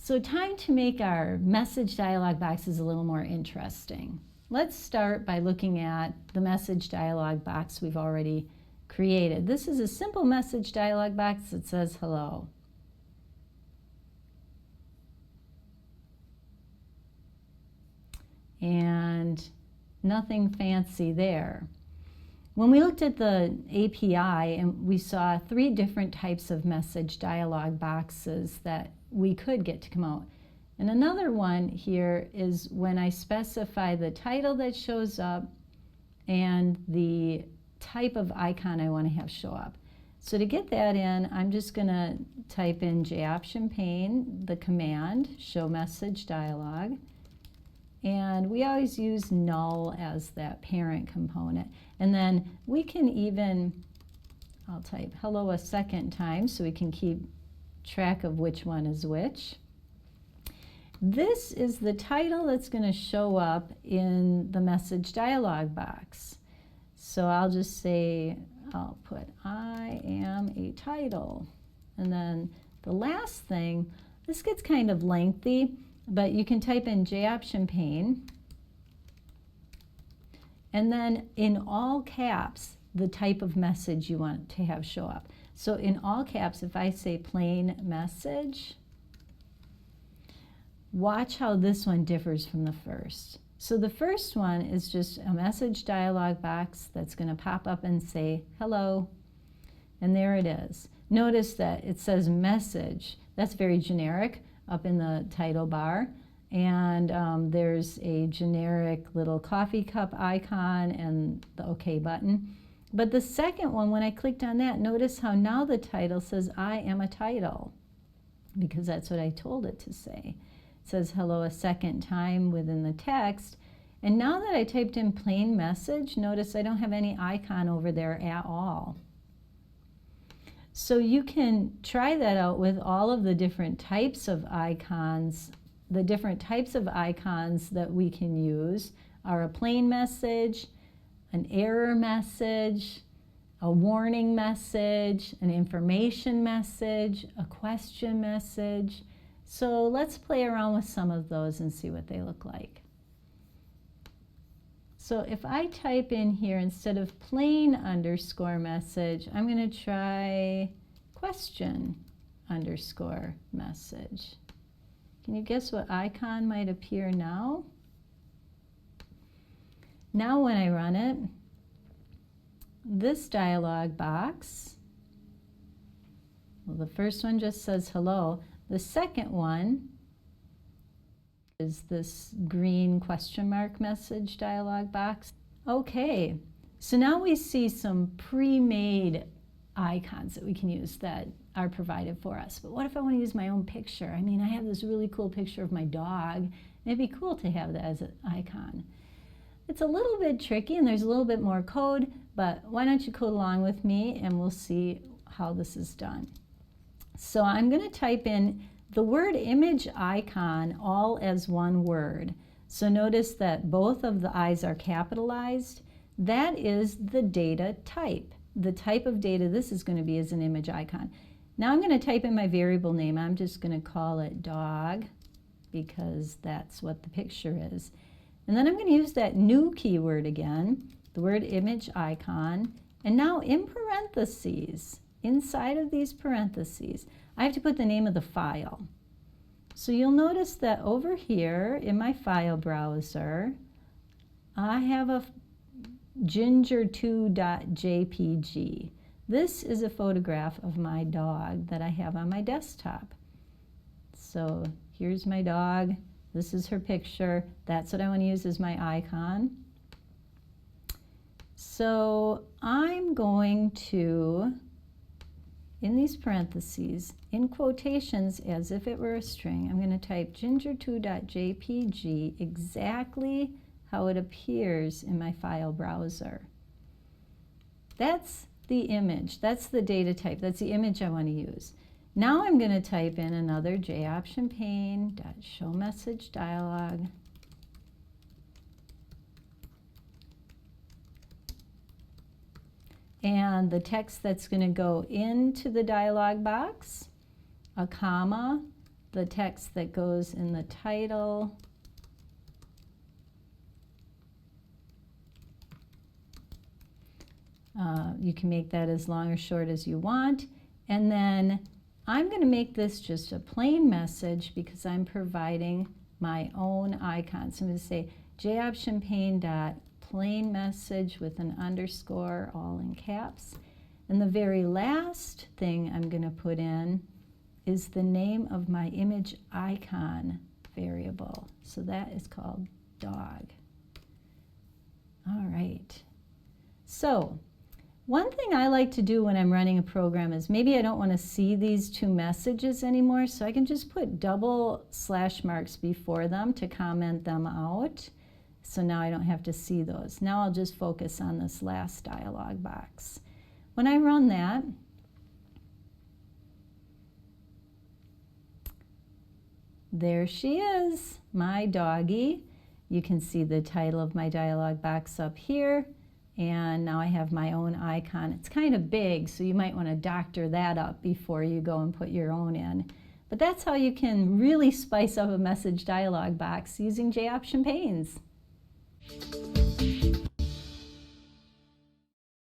So time to make our message dialog boxes a little more interesting. Let's start by looking at the message dialog box we've already created. This is a simple message dialog box that says hello. And nothing fancy there. When we looked at the API, and we saw 3 different types of message dialog boxes that we could get to come out. And another one here is when I specify the title that shows up and the type of icon I want to have show up. So to get that in, I'm just going to type in JOptionPane, the command, show message dialog. And we always use null as that parent component. And then we can even, I'll type hello a second time so we can keep track of which one is which. This is the title that's going to show up in the message dialog box. So I'll just say, I'll put I am a title. And then the last thing, this gets kind of lengthy, but you can type in JOptionPane. And then in all caps, the type of message you want to have show up. So in all caps, if I say plain message, watch how this one differs from the first. So the first one is just a message dialog box that's going to pop up and say hello. And there it is. Notice that it says message. That's very generic up in the title bar. And there's a generic little coffee cup icon and the OK button. But the second one, when I clicked on that, notice how now the title says I am a title, because that's what I told it to say. It says hello a second time within the text. And now that I typed in plain message, notice I don't have any icon over there at all. So you can try that out with all of the different types of icons. The different types of icons that we can use are a plain message, an error message, a warning message, an information message, a question message. So let's play around with some of those and see what they look like. So if I type in here, instead of plain underscore message, I'm going to try question underscore message. Can you guess what icon might appear now? Now when I run it, this dialog box, well, the first one just says hello. The second one is this green question mark message dialog box. Okay, so now we see some pre-made icons that we can use that are provided for us. But what if I want to use my own picture? I mean, I have this really cool picture of my dog. It'd be cool to have that as an icon. It's a little bit tricky and there's a little bit more code, but why don't you code along with me and we'll see how this is done. So I'm going to type in the word image icon all as one word. So notice that both of the I's are capitalized. That is the data type. The type of data this is going to be is an image icon. Now I'm going to type in my variable name. I'm just going to call it dog because that's what the picture is. And then I'm going to use that new keyword again, the word image icon. And now in parentheses, inside of these parentheses, I have to put the name of the file. So you'll notice that over here in my file browser, I have a ginger2.jpg. This is a photograph of my dog that I have on my desktop. So here's my dog. This is her picture. That's what I want to use as my icon. So I'm going to, in these parentheses, in quotations as if it were a string, I'm going to type ginger2.jpg exactly how it appears in my file browser. That's the image. That's the data type. That's the image I want to use. Now I'm going to type in another JOptionPane.showMessageDialog. And the text that's going to go into the dialog box, a comma, the text that goes in the title. You can make that as long or short as you want. And then I'm going to make this just a plain message because I'm providing my own icon. So I'm going to say JOptionPane.plain message with an underscore, all in caps. And the very last thing I'm going to put in is the name of my image icon variable. So that is called dog. All right. So one thing I like to do when I'm running a program is maybe I don't want to see these two messages anymore, so I can just put double slash marks before them to comment them out. So now I don't have to see those. Now I'll just focus on this last dialog box. When I run that, there she is, my doggie. You can see the title of my dialog box up here. And now I have my own icon. It's kind of big, so you might want to doctor that up before you go and put your own in. But that's how you can really spice up a message dialog box using JOptionPanes.